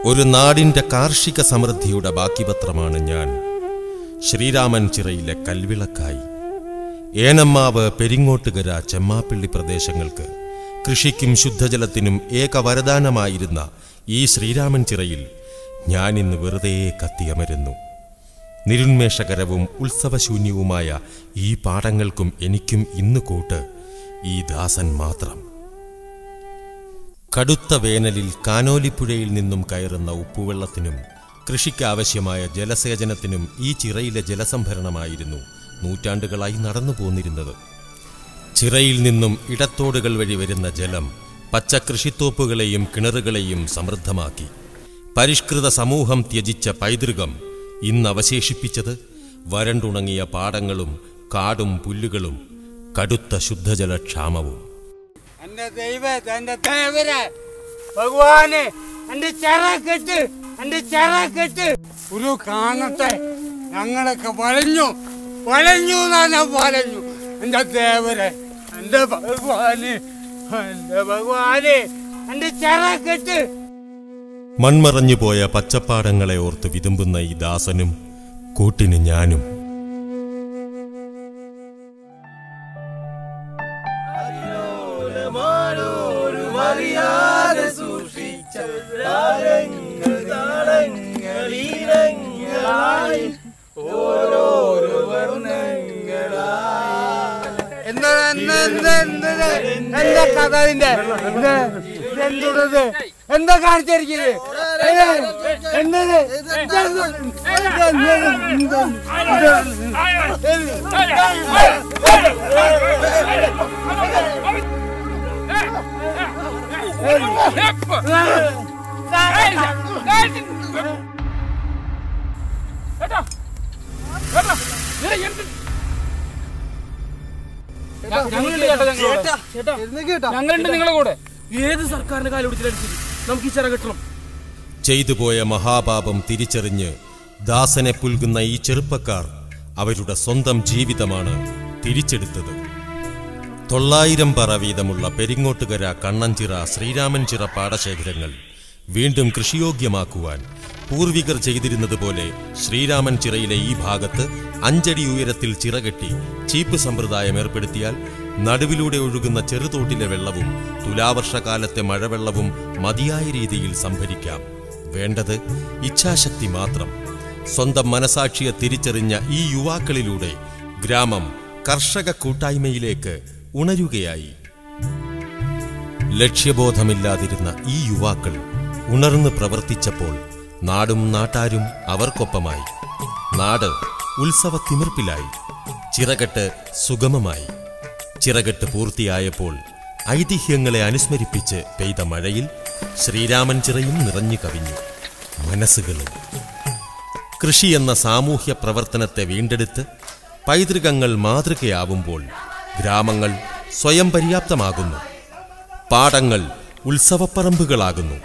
ഒരു നാടിൻ്റെ കാർഷിക സമൃദ്ധിയുടെ ബാക്കിപത്രമാണ് ഞാൻ. ശ്രീരാമൻ ചിറയിലെ കൽവിളക്കായി. ഏനമ്മാവ്, പെരിങ്ങോട്ടുകര, ചെമ്മാപ്പിള്ളി പ്രദേശങ്ങൾക്ക് കൃഷിക്കും ശുദ്ധജലത്തിനും ഏകവരദാനമായിരുന്ന ഈ ശ്രീരാമൻ ചിറയിൽ ഞാനിന്ന് വെറുതെ കത്തിയമരുന്നു. നിരുന്മേഷകരവും ഉത്സവശൂന്യവുമായ ഈ പാടങ്ങൾക്കും എനിക്കും ഇന്ന് കൂട്ട് ഈ ദാസൻ മാത്രം. കടുത്ത വേനലിൽ കാനോലിപ്പുഴയിൽ നിന്നും കയറുന്ന ഉപ്പുവെള്ളത്തിനും കൃഷിക്കാവശ്യമായ ജലസേചനത്തിനും ഈ ചിറയിലെ ജലസംഭരണമായിരുന്നു നൂറ്റാണ്ടുകളായി നടന്നു പോന്നിരുന്നത്. ചിറയിൽ നിന്നും ഇടത്തോടുകൾ വഴി വരുന്ന ജലം പച്ചക്കൃഷിത്തോപ്പുകളെയും കിണറുകളെയും സമൃദ്ധമാക്കി. പരിഷ്കൃത സമൂഹം ത്യജിച്ച പൈതൃകം ഇന്ന് അവശേഷിപ്പിച്ചത് വരണ്ടുണങ്ങിയ പാടങ്ങളും കാടും പുല്ലുകളും കടുത്ത ശുദ്ധജലക്ഷാമവും. ഒരു കാണട്ടെ, ഞങ്ങളൊക്കെ വളഞ്ഞു വളഞ്ഞു തന്നെ വളഞ്ഞു. എന്റെ ദേവരെ, എന്റെ ഭഗവാന്, എന്റെ ഭഗവാന്, എന്റെ ചെറക്കെട്ട്. മൺമറഞ്ഞുപോയ പച്ചപ്പാടങ്ങളെ ഓർത്ത് വിതുമ്പുന്ന ഈ ദാസനും കൂട്ടിന് ഞാനും. എന്താ കഥ? എന്തുള്ളത്? എന്താ കാണിച്ചിരിക്കുന്നത്? ഞങ്ങളുണ്ട് നിങ്ങളെ കൂടെ. ഏത് സർക്കാരിന്റെ കാലുപിടിച്ചിലടിച്ചിട്ട് നമുക്ക് ഈ ചിറ കിട്ടണം. ചെയ്തുപോയ മഹാപാപം തിരിച്ചറിഞ്ഞ് ദാസനെ പുൽകുന്ന ഈ ചെറുപ്പക്കാർ അവരുടെ സ്വന്തം ജീവിതമാണ് തിരിച്ചെടുത്തത്. 900 പറ വീതമുള്ള പെരിങ്ങോട്ടുകര, കണ്ണഞ്ചിറ, ശ്രീരാമൻ ചിറ പാടശേഖരങ്ങൾ വീണ്ടും കൃഷിയോഗ്യമാക്കുവാൻ പൂർവികർ ചെയ്തിരുന്നത് പോലെ ശ്രീരാമൻ ചിറയിലെ ഈ ഭാഗത്ത് 5 അടി ഉയരത്തിൽ ചിറകെട്ടി ചീപ്പ് സമ്പ്രദായം ഏർപ്പെടുത്തിയാൽ നടുവിലൂടെ ഒഴുകുന്ന ചെറുതോട്ടിലെ വെള്ളവും തുലാവർഷകാലത്തെ മഴവെള്ളവും മതിയായ രീതിയിൽ സംഭരിക്കാം. വേണ്ടത് ഇച്ഛാശക്തി മാത്രം. സ്വന്തം മനസാക്ഷിയെ തിരിച്ചറിഞ്ഞ ഈ യുവാക്കളിലൂടെ ഗ്രാമം കർഷക കൂട്ടായ്മയിലേക്ക് ഉണരുകയായി. ലക്ഷ്യബോധമില്ലാതിരുന്ന ഈ യുവാക്കൾ ഉണർന്ന് പ്രവർത്തിച്ചപ്പോൾ നാടും നാട്ടാരും അവർക്കൊപ്പമായി. നാട് ഉത്സവത്തിമിർപ്പിലായി. ചിറകെട്ട് സുഗമമായി. ചിറകെട്ട് പൂർത്തിയായപ്പോൾ ഐതിഹ്യങ്ങളെ അനുസ്മരിപ്പിച്ച് പെയ്ത മഴയിൽ ശ്രീരാമൻ ചിറയും നിറഞ്ഞു കവിഞ്ഞു. മനസ്സുകളും. കൃഷിയെന്ന സാമൂഹ്യ പ്രവർത്തനത്തെ വീണ്ടെടുത്ത് പൈതൃകങ്ങൾ മാതൃകയാവുമ്പോൾ ഗ്രാമങ്ങൾ സ്വയം പര്യാപ്തമാകുന്നു. പാടങ്ങൾ ഉത്സവപ്പറമ്പുകളാകുന്നു.